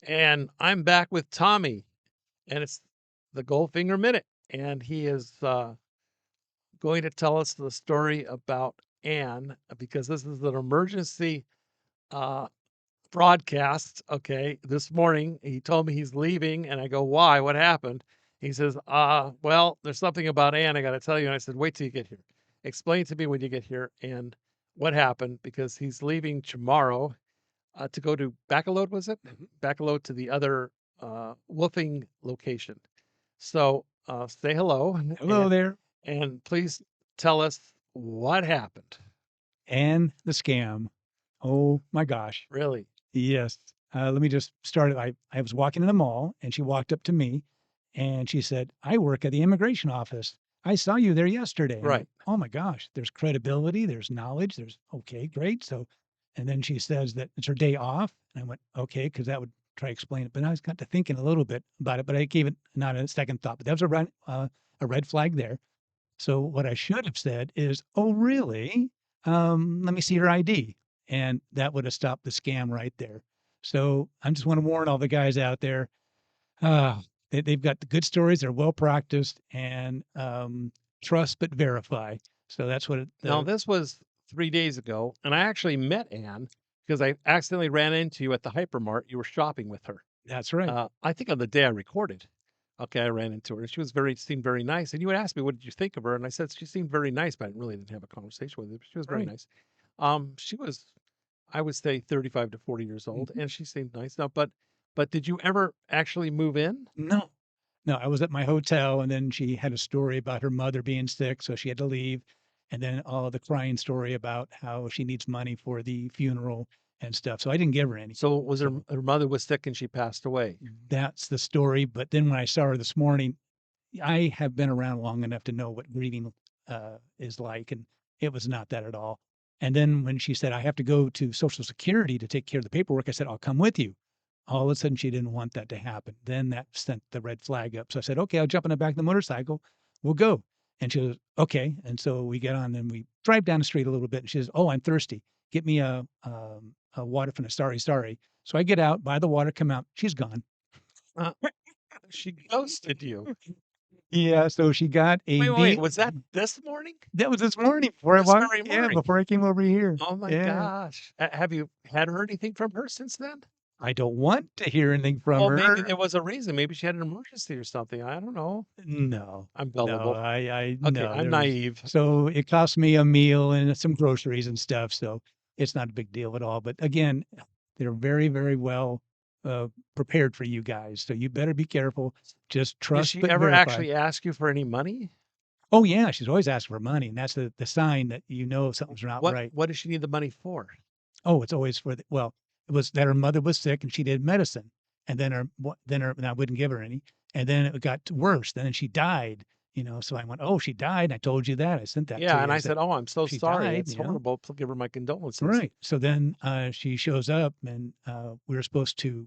And I'm back with Tommy, and it's the Goldfinger Minute. And he is going to tell us the story about Anne, because this is an emergency uh, broadcast. Okay. This morning, he told me he's leaving, and I go, "Why? What happened?" He says, well, there's something about Anne I got to tell you. And I said, "Wait till you get here. Explain to me when you get here and what happened," because he's leaving tomorrow to go to Baccaload, was it? Baccaload to the other woofing location. So say hello Hello there. and please tell us what happened. And the scam. Oh my gosh. Really? Yes. Let me just start it. I was walking in the mall and she walked up to me and she said, "I work at the immigration office. I saw you there yesterday." I'm Right. like, oh my gosh, there's credibility, there's knowledge, there's okay, great. So, and then she says that it's her day off. And I went, okay, because that would try to explain it. But I was got to thinking a little bit about it, but I gave it not a second thought. But that was a red flag there. So what I should have said is, "Oh, really? Let me see your ID." And that would have stopped the scam right there. So I just want to warn all the guys out there. Uh, they've got the good stories. They're well practiced and trust but verify. So that's what Now, this was 3 days ago, and I actually met Anne because I accidentally ran into you at the hypermart. You were shopping with her. that's right. I think on the day I recorded. Okay, I ran into her, and she seemed very nice. And you had asked me, "What did you think of her?" And I said she seemed very nice, but I really didn't have a conversation with her. But she was very Right. nice. She was, I would say, 35 to 40 years old, Mhm. and she seemed nice. Now, but did you ever actually move in? No, no, I was at my hotel and then she had a story about her mother being sick, so she had to leave. And then all the crying story about how she needs money for the funeral and stuff. So I didn't give her any. So was So her mother was sick and she passed away? that's the story. But then when I saw her this morning, I have been around long enough to know what grieving is like, and it was not that at all. And then when she said, "I have to go to Social Security to take care of the paperwork," I said, "I'll come with you." All of a sudden, she didn't want that to happen. Then that sent the red flag up. So I said, "Okay, I'll jump in the back of the motorcycle. We'll go." And she goes, "Okay." And so we get on and we drive down the street a little bit. And she says, "Oh, I'm thirsty. Get me a water from the sorry. So I get out, buy the water, come out. She's gone. Uh, she ghosted you. Yeah, so she got a Wait. B. Was that this morning? That was this morning before I This walked. very Yeah, morning? before I came over here. Oh my Yeah. gosh. Have you had heard anything from her since then? I don't want to hear anything from Well, maybe her. there was a reason. Maybe she had an emergency or something. I don't know. No, I'm no, gullible. Okay, no, I'm there was naive. so it cost me a meal and some groceries and stuff, so it's not a big deal at all. But again, they're very, very well prepared for you guys. So you better be careful. Just Did trust she but ever verify. actually ask you for any money? Oh yeah, she's always asking for money, and that's the sign that you know something's not right. What does she need the money for? Oh, it's always for the well, it was that her mother was sick and she did medicine, and then and I wouldn't give her any, and then it got worse, then she died, so I went, "Oh, she died, I told you that, I sent that to Yeah, you." and I I said, said, "Oh, I'm so "She sorry. died," That's horrible. Please give her my condolences." Right. So then, she shows up and, we were supposed to,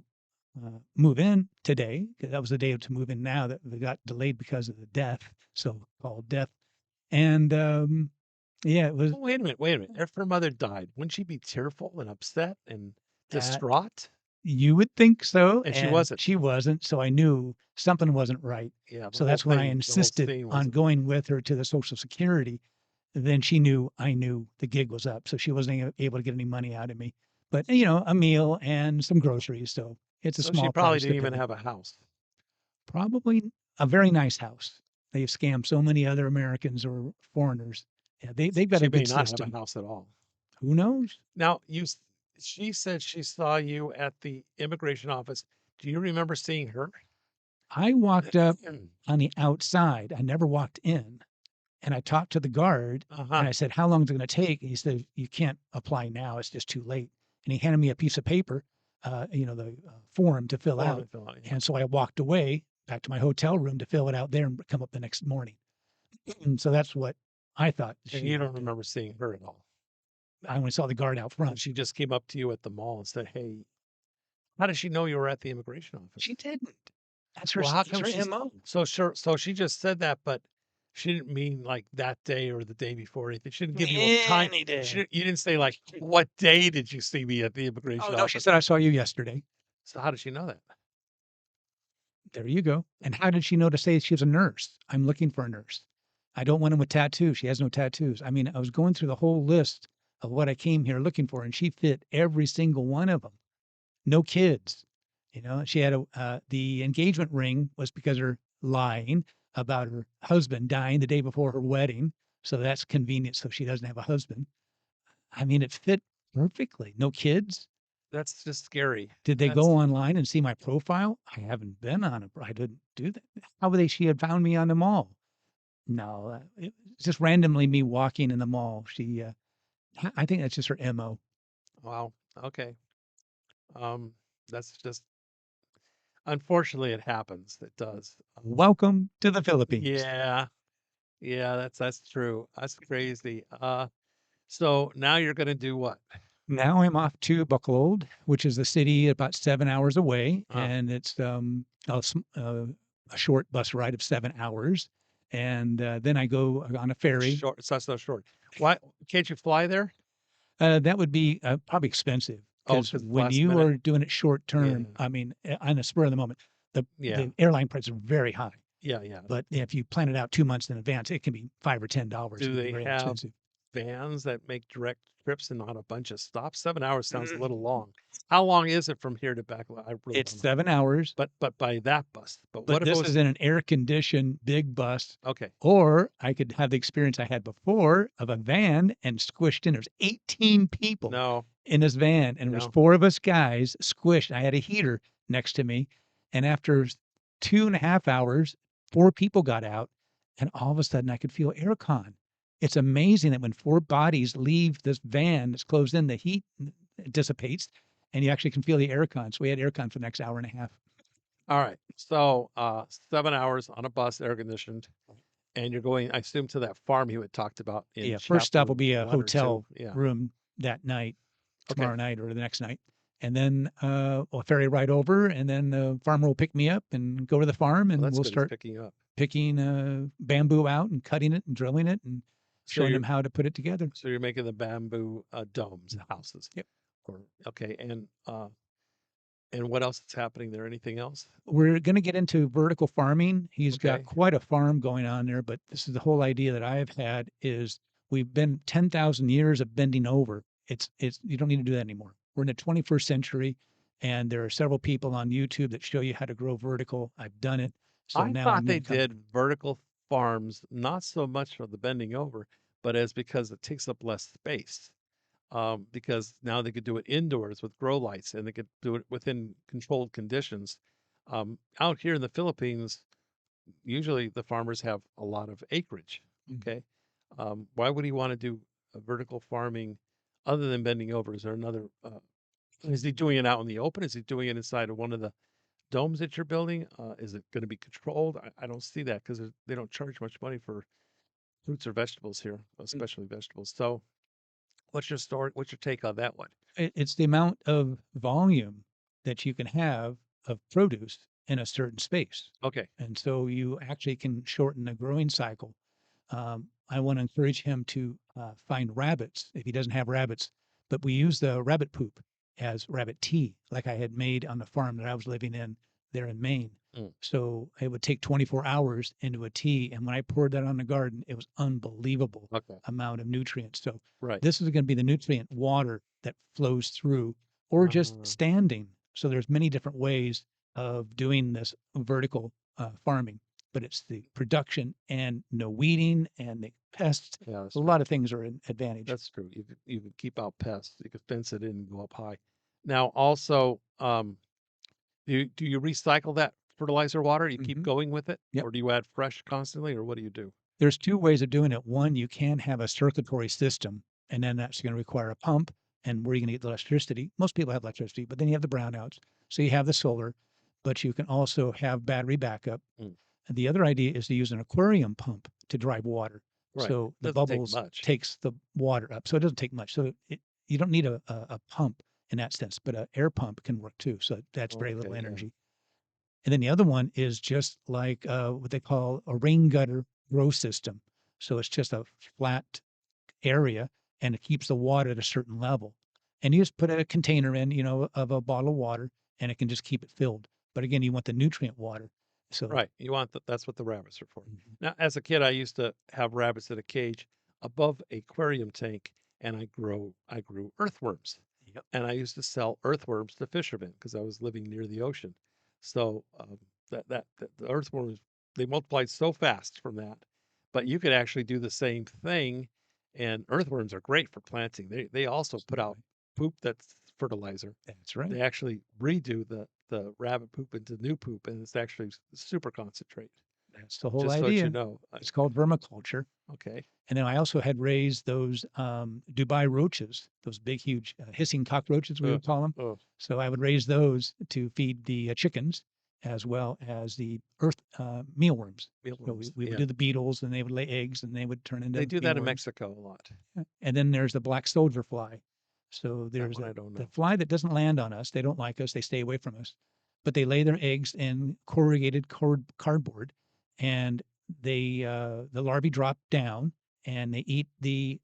move in today, 'cause that was the day to move in now that we got delayed because of the death, so-called death, and, yeah, it was Oh, wait a minute. If her mother died, wouldn't she be tearful and upset and that distraught? You would think so, And she and wasn't. she wasn't, so I knew something wasn't right. Yeah, So that's when I the whole insisted scene on wasn't. going with her to the Social Security. Then she knew I knew the gig was up, so she wasn't able to get any money out of me. But, a meal and some groceries, so it's a So she small probably price to didn't even pay. have a house. Probably a very nice house. They've scammed so many other Americans or foreigners. Yeah, they've got She a may good not have a system. house at all. Who knows? Now, she said she saw you at the immigration office. Do you remember seeing her? I walked up on the outside. I never walked in. And I talked to the guard and Uh-huh. I said, "How long is it going to take?" And he said, "You can't apply now. It's just too late." And he handed me a piece of paper, the form to fill Form out. to fill out, yeah. And so I walked away back to my hotel room to fill it out there and come up the next morning. And so that's what I thought And she you had don't done. remember seeing her at all. I only saw the guard out And front. she just came up to you at the mall and said, "Hey." How does she know you were at the immigration office? She didn't. Well, how That's come her she's MO. so she just said that, but she didn't mean like that day or the day before or anything. She didn't give you a time. Any day. You didn't say like, what day did you see me at the Oh, immigration no, she office? said, "I saw you yesterday." So how did she know that? There you go. And how did she know to say she was a nurse? I'm looking for a nurse. I don't want him with tattoos. She has no tattoos. I mean, I was going through the whole list of what I came here looking for, and she fit every single one of them. No kids. You know, she had the engagement ring was because of her lying about her husband dying the day before her wedding. So that's convenient. So she doesn't have a husband. I mean, it fit perfectly. No kids. That's just scary. Did they go That's online and see my profile? I haven't been on it. I didn't do that. How would they? She had found me on the mall. No, it's just randomly me walking in the mall. I think that's just her MO. wow. Okay. Um, that's just unfortunately it happens. It does. Welcome to the Philippines. Yeah. Yeah, that's true. That's crazy. So now you're gonna do what? Now I'm off to Bacolod, which is a city about 7 hours away, Uh, and it's a short bus ride of 7 hours. And then I go on a ferry. short. It's not so short. Why can't you fly there? That would be probably expensive Oh, because because it's when last you minute. are doing it short Yeah. term, I mean, on the spur of the moment, Yeah. the airline prices are very high. Yeah. Yeah. But if you plan it out 2 months in advance, it can be $5 or $10. It Do can be they very have expensive. vans that make direct trips and not a bunch of stops? 7 hours sounds a Mm. little long. How long is it from here to back? I really It's don't know. 7 hours, But by that bus. But but what if it this is was in an air conditioned big bus. okay? Or I could have the experience I had before of a van and squished in. There's 18 people No, in this van, and there was no. four of us guys squished. I had a heater next to me, and after 2.5 hours, four people got out, and all of a sudden I could feel aircon. It's amazing that when four bodies leave this van that's closed in, the heat dissipates, and you actually can feel the aircon. So we had aircon for the next hour and a half. All right. So 7 hours on a bus, air conditioned, and you're going, I assume, to that farm you had talked about in Yeah, first stop chapter will be a 1 or 2. hotel Yeah. room that night, Okay. tomorrow night or the next night. And then a ferry ride over, and then the farmer will pick me up and go to the farm, Well, and that's we'll good. He's start picking you up. picking bamboo out and cutting it and drilling it and So showing you're them how to put it together. so you're making the bamboo domes, Mhm. houses. Yep. Or okay, and what else is happening there? Anything else? We're going to get into vertical farming. He's got Okay. quite a farm going on there, but this is the whole idea that I've had is we've been 10,000 years of bending over. It's you don't need to do that anymore. We're in the 21st century, and there are several people on YouTube that show you how to grow vertical. I've done it. So I now thought I'm going they to come. did vertical farms, not so much for the bending over, but as because it takes up less space. Because now they could do it indoors with grow lights and they could do it within controlled conditions. Out here in the Philippines, usually the farmers have a lot of acreage. Mhm. Okay. Why would he want to do a vertical farming other than bending over? Is there another? Is he doing it out in the open? Is he doing it inside of one of the domes that you're building? Is it going to be controlled? I don't see that because they don't charge much money for fruits or vegetables here, especially vegetables. So, what's your story? What's your take on that one? It's the amount of volume that you can have of produce in a certain space. Okay. And so you actually can shorten the growing cycle. I want to encourage him to find rabbits if he doesn't have rabbits, but we use the rabbit poop as rabbit tea, like I had made on the farm that I was living in there in Maine. Mm, So it would take 24 hours into a tea. And when I poured that on the garden, it was unbelievable okay. amount of nutrients. So Right. this is going to be the nutrient water that flows through or just Uh, standing. So there's many different ways of doing this vertical farming, but it's the production and no weeding and the pests. yeah, that's A true. lot of things are an advantage. That's true. You could keep out pests. You could fence it in and go up high. Now, also, do you recycle that fertilizer water? You keep Hmm. going with it, Yep. or do you add fresh constantly, or what do you do? There's two ways of doing it. One, you can have a circulatory system, and then that's going to require a pump. And where are you going to get the electricity? Most people have electricity, but then you have the brownouts. So you have the solar, but you can also have battery backup. Mm, And the other idea is to use an aquarium pump to drive water. right. So the Doesn't take bubbles much. takes the water up. So it doesn't take much. So you don't need a pump. in that sense, but a air pump can work too. So that's very little Okay, yeah. energy. And then the other one is just like what they call a rain gutter grow system. So it's just a flat area and it keeps the water at a certain level. And you just put a container in, of a bottle of water and it can just keep it filled. But again, you want the nutrient water. So, Right. You want that's what the rabbits are for. mhm. Now, as a kid, I used to have rabbits in a cage above a aquarium tank, and I grew earthworms, Yep. and I used to sell earthworms to fishermen because I was living near the ocean. So the earthworms, they multiplied so fast from that, but you could actually do the same thing, and earthworms are great for planting. They also put out Absolutely. poop that's fertilizer. That's right. They actually redo the rabbit poop into new poop, and it's actually super concentrate. That's the whole Just so that you idea. know. It's called vermiculture. Okay. And then I also had raised those Dubai roaches, those big, huge hissing cockroaches, we Uh, would call them. uh, So I would raise those to feed the chickens as well as the earth mealworms. So mealworms. we would Yeah, do the beetles and they would lay eggs and they would turn they into do that in mealworms. Mexico a lot. And then there's the black soldier fly. So That there's one I don't the know. fly that doesn't land on us. They don't like us. They stay away from us. But they lay their eggs in corrugated cardboard, and the larvae drop down and they eat the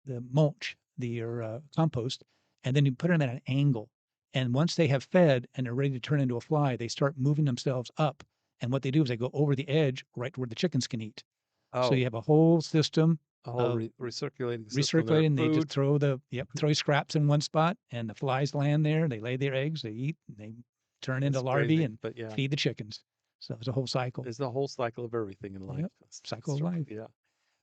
mulch, the compost, and then you put them at an angle. And once they have fed and they're ready to turn into a fly, they start moving themselves up. And what they do is they go over the edge right where the chickens can eat. So you Oh, have a whole system a whole of recirculating system there. recirculating. They just Food. throw scraps in one spot, and the flies land there. They lay their eggs, they eat, and they turn into That's larvae crazy, and but yeah, feed the chickens. So it's a whole cycle. there's the whole cycle of everything in life. Yep, That's cycle of true. life. Yeah.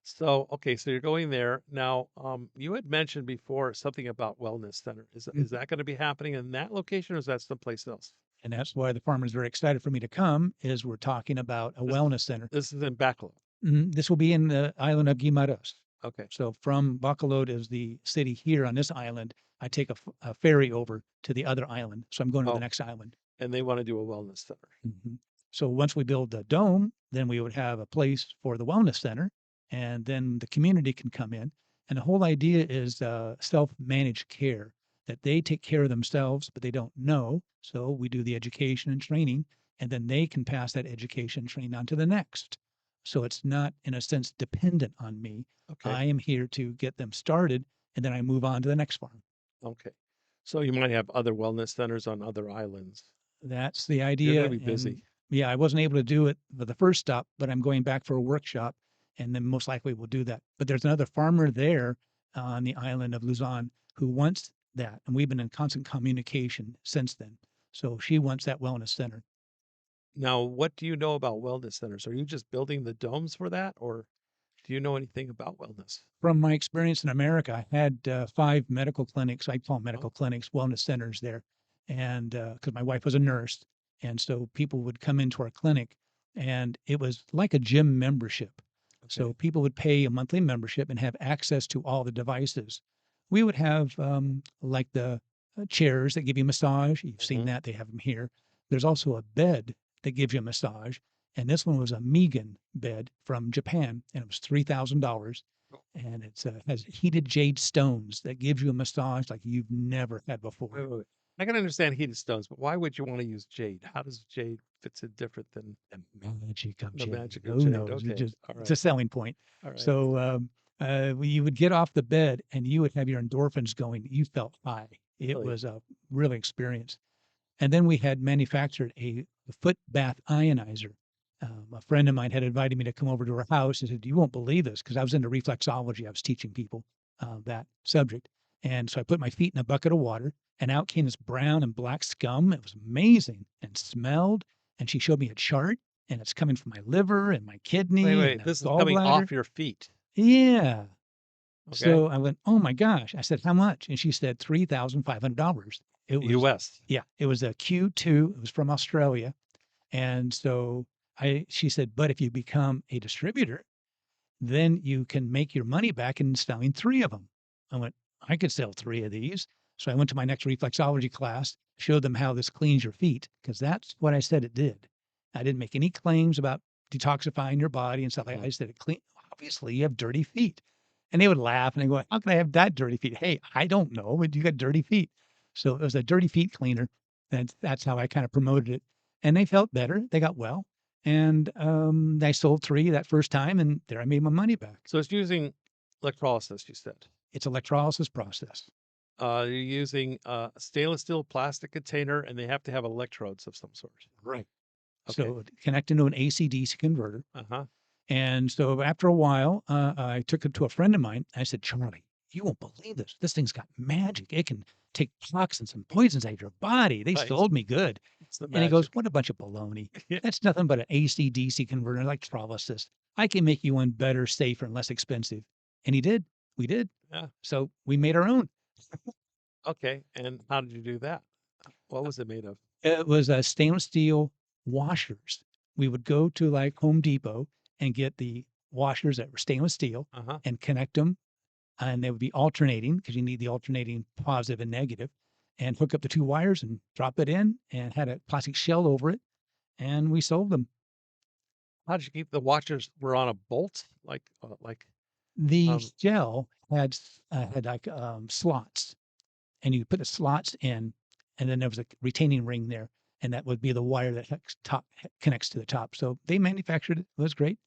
So, okay, so you're going there now. You had mentioned before something about wellness center. Is Mhm. that going to be happening in that location, or is that someplace else? And that's why the farmer's very excited for me to come. Is we're talking about a This wellness center. this is in Baclo. This will be in the island of Guimaras. Okay. So from Bacolod is the city here on this island. I take a ferry over to the other island. So I'm going to the Oh, next island. and they want to do a wellness center. Mhm. So once we build the dome, then we would have a place for the wellness center, and then the community can come in. And the whole idea is self-managed care, that they take care of themselves, but they don't know. So we do the education and training, and then they can pass that education and training on to the next. So it's not, in a sense, dependent on me. Okay. I am here to get them started, and then I move on to the next farm. Okay. So you might have other wellness centers on other islands. That's the You're going idea, to be and busy. yeah, I wasn't able to do it for the first stop, but I'm going back for a workshop, and then most likely we'll do that. But there's another farmer there on the island of Luzon who wants that, and we've been in constant communication since then. So she wants that wellness center. Now, what do you know about wellness centers? Are you just building the domes for that, or do you know anything about wellness? From my experience in America, I had 5 medical clinics. I call them Oh, medical clinics, wellness centers there, and because my wife was a nurse, and so people would come into our clinic, and it was like a gym membership. okay. So people would pay a monthly membership and have access to all the devices. We would have like the chairs that give you massage. You've seen Hmm. that; they have them here. There's also a bed that gives you a massage, and this one was a Megan bed from Japan, and it was $3,000, and it's has heated jade stones that gives you a massage like you've never had before. Wait, wait, wait. I can understand heated stones, but why would you want to use jade? How does jade fits in different than The magic of the jade. magic of Who jade? knows? Okay. All It's a right. selling point. All right. So you would get off the bed and you would have your endorphins going. You felt high. It Really? was a real experience. And then we had manufactured a foot bath ionizer. A friend of mine had invited me to come over to her house and said, "You won't believe this," because I was into reflexology. I was teaching people that subject. And so I put my feet in a bucket of water, and out came this brown and black scum. It was amazing and smelled. And she showed me a chart, and it's coming from my liver and my Wait, kidney and wait. the This is coming gallbladder. off your feet. Yeah. Okay. So I went, "Oh my gosh." I said, "How much?" And she said, $3,500. It was, U.S. yeah, it was a Q2. It was from Australia. And so she said, "But if you become a distributor, then you can make your money back in selling 3 of them." I went, "I could sell 3 of these." So I went to my next reflexology class, showed them how this cleans your feet, because that's what I said it did. I didn't make any claims about detoxifying your body and stuff. Mhm. I said it clean. Obviously, you have dirty feet. And they would laugh and they go, how can I have that dirty feet? Hey, I don't know, but you got dirty feet. So it was a dirty feet cleaner. And that's how I kind of promoted it. And they felt better. They got well. And I sold 3 that first time, and there I made my money back. So it's using electrolysis, you said. It's electrolysis process. You're using a stainless steel plastic container, and they have to have electrodes of some sort. Right. Okay. So connect into an AC/DC converter. Uh-huh. And so after a while, I took it to a friend of mine. I said, Charlie, you won't believe this. This thing's got magic. It can take toxins and poisons out of your body. They Right. sold me good. It's the And he goes, magic. what a bunch of baloney. Yeah. That's nothing but an AC/DC converter electrolysis. I can make you one better, safer, and less expensive. And he did. We did. Yeah. So we made our own. Okay. And how did you do that? What was it made of? It was stainless steel washers. We would go to like Home Depot and get the washers that were stainless steel Uh-huh. and connect them, and they would be alternating because you need the alternating positive and negative, and hook up the 2 wires and drop it in, and had a plastic shell over it, and we sold them. How did you keep the watchers were on a bolt? Like The um shell had like slots, and you put the slots in, and then there was a retaining ring there, and that would be the wire that connects to the top. So they manufactured it. It was great.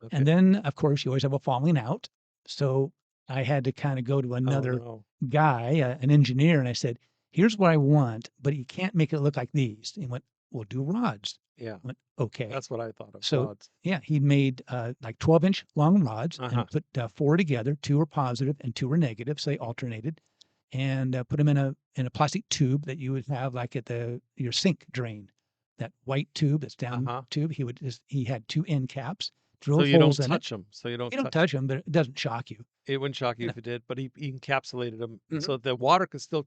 okay. And then, of course, you always have a falling out. So I had to kind of go to Oh another no. guy, an engineer, and I said, here's what I want, but you can't make it look like these. And he went, we'll do rods. Yeah. I went, okay. That's what I thought of. So Rods. yeah, he'd made like 12-inch long rods Uh-huh. and put 4 together. 2 were positive and 2 were negative, so they alternated, and put them in a plastic tube that you would have like at your sink drain. That white tube that's down Uh-huh. tube. He had 2 end caps, So drilled you holes don't in it. touch them. So you don't You don't touch. touch them, but it doesn't shock you. It wouldn't shock you You if it did, but he encapsulated them Mhm. so the water could still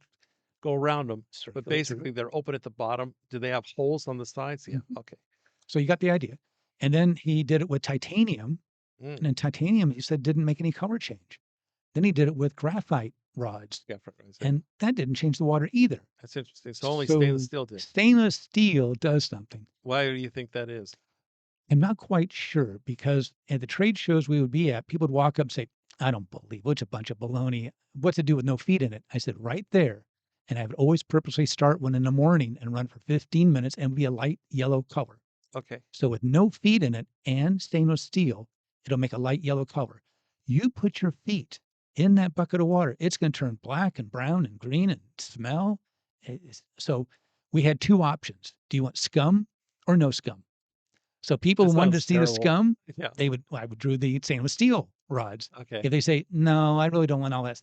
go around them. But Circulate through. basically, they're open at the bottom. Do they have holes on the sides? Yeah. Mhm. Okay. So you got the idea. And then he did it with titanium, Mm. and in titanium, he said didn't make any color change. Then he did it with graphite rods, Yeah. Right. and that didn't change the water either. That's interesting. So only stainless So steel did. stainless steel does something. Why do you think that is? I'm not quite sure, because at the trade shows we would be at, people would walk up and say, I don't believe it's a bunch of baloney. What's to do with no feet in it? I said, right there. And I would always purposely start one in the morning and run for 15 minutes and be a light yellow color. Okay. So with no feet in it and stainless steel, it'll make a light yellow color. You put your feet in that bucket of water, it's going to turn black and brown and green and smell. So we had 2 options. Do you want scum or no scum? So people That who wanted to sounds see the terrible. scum, Yeah. I would drew the stainless steel rods. Okay. If they say, no, I really don't want all that,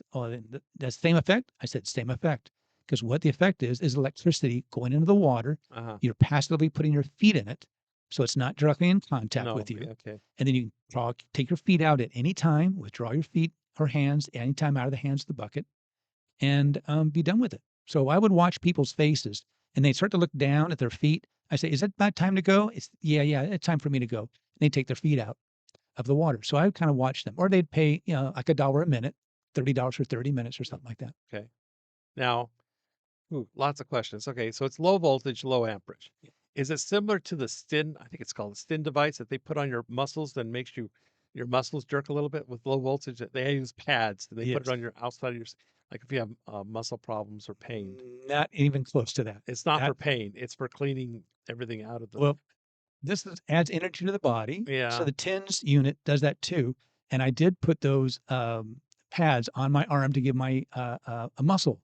the same effect, I said same effect. Because what the effect is electricity going into the water. Uh-huh. You're passively putting your feet in it, so it's not directly in contact No. with you. Okay. And then you can take your feet out at any time, withdraw your feet or hands anytime out of the hands of the bucket, and be done with it. So I would watch people's faces, and they'd start to look down at their feet. I say, is it about time to go? It's yeah, it's time for me to go. And they'd take their feet out of the water. So I would kind of watch them, or they'd pay, like $1 a minute, $30 for 30 minutes or something like that. Okay. Now, lots of questions. Okay, so it's low voltage, low amperage. Is it similar to the stin? I think it's called the stin device that they put on your muscles that makes your muscles jerk a little bit with low voltage. They use pads and they put it Yes. on your outside of your, like if you have muscle problems or pain. Not even close to that. It's not for pain. It's for cleaning everything out of the. Well, adds energy to the body. Yeah. So the TINS unit does that too. And I did put those pads on my arm to give my a muscle.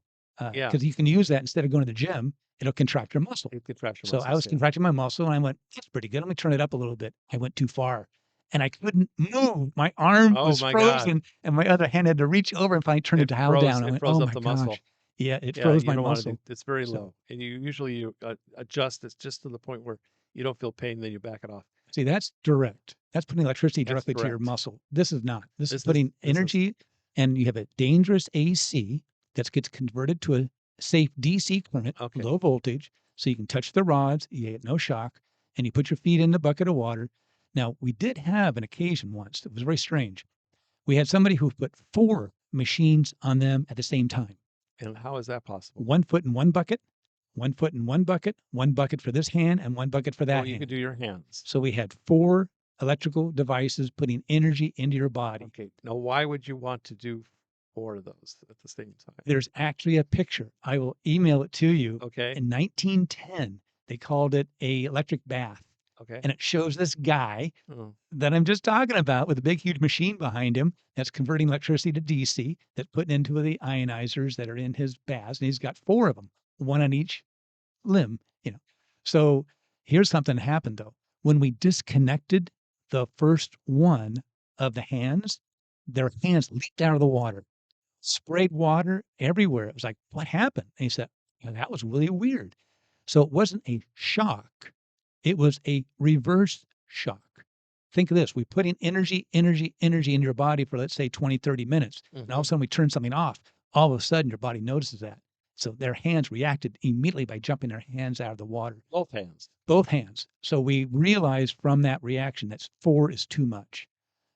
Yeah. Because you can use that instead of going to the gym. It'll contract your muscle. It contracts your So muscles. I was contracting my muscle, and I went, that's pretty good. Let me turn it up a little bit. I went too far, and I couldn't move. My arm Oh was my frozen, God. and my other hand had to reach over and finally turn it dial down. I It went, froze oh up my the gosh. muscle. Yeah, it froze my you don't want to muscle. do. It's very So- low, and you usually adjust it just to the point where you don't feel pain, then you back it off. See, that's direct. That's putting electricity That's directly to your direct. muscle. This is not. This This is is- putting this is- energy, and you have a dangerous AC that gets converted to a safe DC current, Okay. low voltage, so you can touch the rods, you get no shock, and you put your feet in the bucket of water. Now, we did have an occasion once that was very strange. We had somebody who put 4 machines on them at the same time. And how is that possible? 1 foot in one bucket, 1 foot in one bucket for this hand, and 1 bucket for that You hand. could do your hands. So we had 4 electrical devices putting energy into your body. Okay. Now, why would you want to do 4 of those at the same time? There's actually a picture. I will email it to you. Okay. In 1910, they called it a electric bath. Okay. And it shows this guy Oh, that I'm just talking about with a big, huge machine behind him that's converting electricity to DC, that's putting into the ionizers that are in his baths. And he's got 4 of them, one on each limb, you know. So here's something that happened though. When we disconnected the first one of the hands, their hands leaped out of the water, sprayed water everywhere. It was like, what happened? And he said, "Yeah, that was really weird." So it wasn't a shock. It was a reverse shock. Think of this. We put in energy in your body for, let's say, 20, 30 minutes. And all of a sudden we turn something off. All of a sudden your body notices that. So their hands reacted immediately by jumping their hands out of the water. both hands. Both hands. So we realized from that reaction that 4 is too much.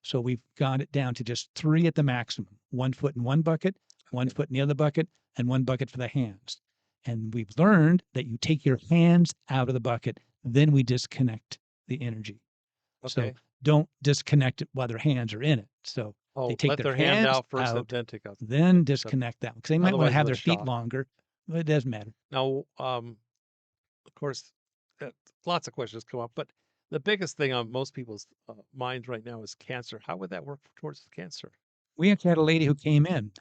So we've got it down to just 3 at the maximum. 1 foot in one bucket, 1 foot in the other bucket, and 1 bucket for the hands. And we've learned that you take your hands out of the bucket, then we disconnect the energy. So Okay. don't disconnect it while their hands are in it. So Oh, they take let their their hand hands out first and out, then take out. then So disconnect that one because they might want otherwise to have it'll their feet shock. longer. But it doesn't matter. Now, of course, lots of questions come up, but the biggest thing on most people's minds right now is cancer. How would that work towards the cancer? We actually had a lady who came in.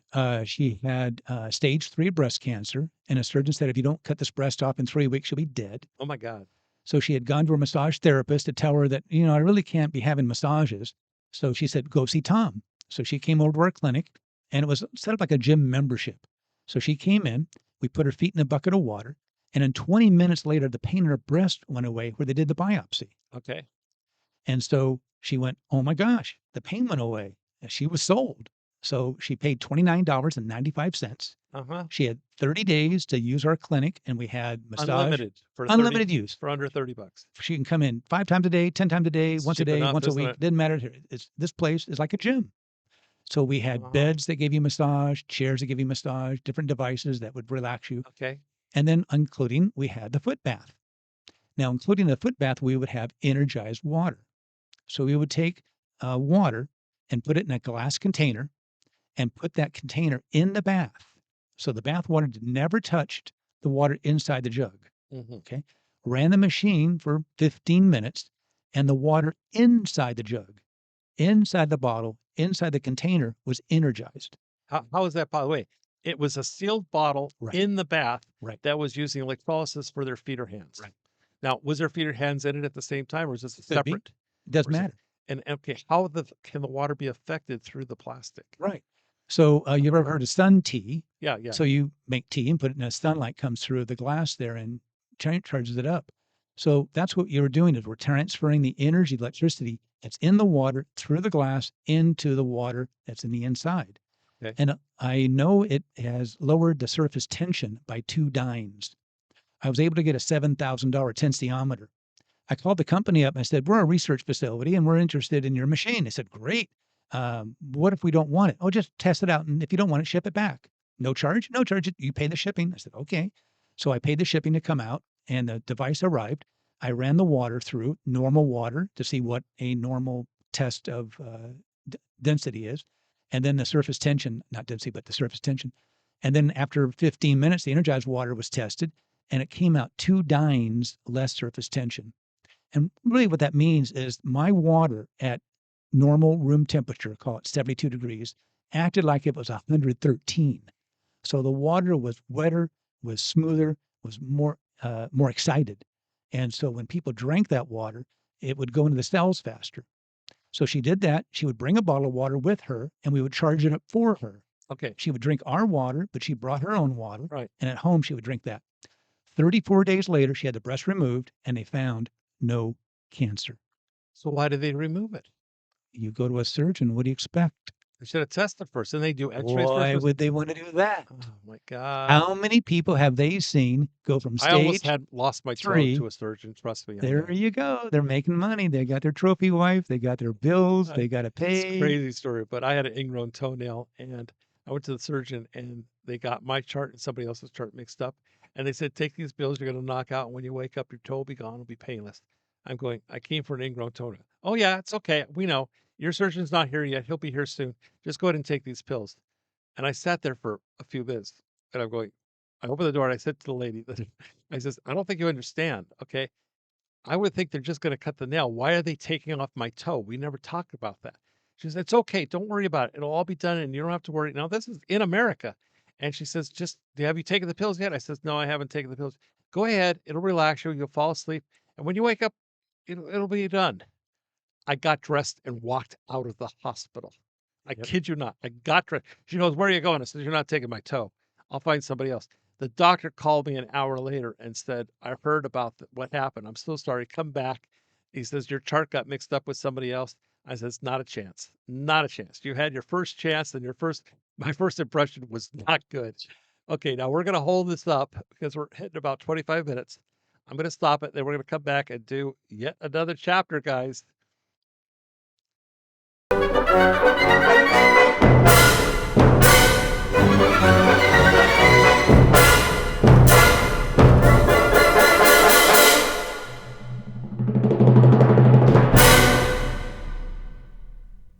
She had stage 3 breast cancer, and a surgeon said, if you don't cut this breast off in 3 weeks, you'll be dead. Oh my God. So she had gone to her massage therapist to tell her that, I really can't be having massages. So she said, go see Tom. So she came over to our clinic, and it was set up like a gym membership. So she came in, we put her feet in a bucket of water, and then 20 minutes later, the pain in her breast went away where they did the biopsy. Okay. And so she went, oh my gosh, the pain went away. And she was sold. So she paid $29.95. Uh-huh. She had 30 days to use our clinic, and we had massage. Unlimited Use. for under $30. She can come in 5 times a day, 10 times a day, It's once a cheap day, enough, once a isn't week. it? Didn't matter. This place is like a gym. So we had Uh-huh. beds that gave you massage, chairs that give you massage, different devices that would relax you. Okay. And then including, we had the foot bath. Now, including the foot bath, we would have energized water. So we would take water and put it in a glass container and put that container in the bath. So the bath water never touched the water inside the jug. Mm-hmm. Okay. Ran the machine for 15 minutes, and the water inside the jug, inside the bottle, inside the container was energized. How is that, by the way? It was a sealed bottle Right. in the bath Right. that was using electrolysis for their feet or hands. Right. Now, was their feet or hands in it at the same time, or is this Could be. separate? It doesn't Or is it- matter. And okay, how can the water be affected through the plastic? Right. So you've ever heard of sun tea? Yeah, yeah. So you make tea and put it in a sunlight comes through the glass there and charges it up. So that's what you're doing is we're transferring the energy, electricity that's in the water through the glass into the water that's in the inside. Okay. And I know it has lowered the surface tension by 2 dynes. I was able to get a $7,000 tensiometer. I called the company up and I said, we're a research facility and we're interested in your machine. They said, great. What if we don't want it? Oh, just test it out. And if you don't want it, ship it back. No charge? No charge. You pay the shipping. I said, okay. So I paid the shipping to come out and the device arrived. I ran the water through normal water to see what a normal test of density is. And then the surface tension, not density, but the surface tension. And then after 15 minutes, the energized water was tested and it came out 2 dynes less surface tension. And really what that means is my water at normal room temperature, call it 72 degrees, acted like it was 113. So the water was wetter, was smoother, was more excited. And so when people drank that water, it would go into the cells faster. So she did that. She would bring a bottle of water with her and we would charge it up for her. Okay. She would drink our water, but she brought her own water. Right. And at home, she would drink that. 34 days later, she had the breast removed and they found no cancer. So why did they remove it? You go to a surgeon, what do you expect? They should have tested first, and they do X-rays Why first. would they want to do that? Oh my God! How many people have they seen go from I almost stage? had lost my toe 3. to a surgeon. Trust me. I There know. you go. They're making money. They got their trophy wife. They got their bills. They got to It's pay. a crazy story, but I had an ingrown toenail, and I went to the surgeon, and they got my chart and somebody else's chart mixed up, and they said, "Take these pills. You're going to knock out, and when you wake up, your toe will be gone. It'll be painless." I'm going. I came for an ingrown toenail. Oh, yeah, it's okay. We know. Your surgeon's not here yet. He'll be here soon. Just go ahead and take these pills. And I sat there for a few minutes and I'm going, I opened the door and I said to the lady, I says, I don't think you understand. Okay. I would think they're just going to cut the nail. Why are they taking off my toe? We never talked about that. She says, it's okay. Don't worry about it. It'll all be done and you don't have to worry. Now, this is in America. And she says, just have you taken the pills yet? I says, no, I haven't taken the pills. Go ahead. It'll relax you. You'll fall asleep. And when you wake up, it'll be done. I got dressed and walked out of the hospital. I Yep. kid you not. I got dressed. She goes, where are you going? I said, you're not taking my toe. I'll find somebody else. The doctor called me an hour later and said, I heard about what happened. I'm so sorry. Come back. He says, your chart got mixed up with somebody else. I says, not a chance. Not a chance. You had your first chance and my first impression was not good. Okay, now we're going to hold this up because we're hitting about 25 minutes. I'm going to stop it. Then we're going to come back and do yet another chapter, guys.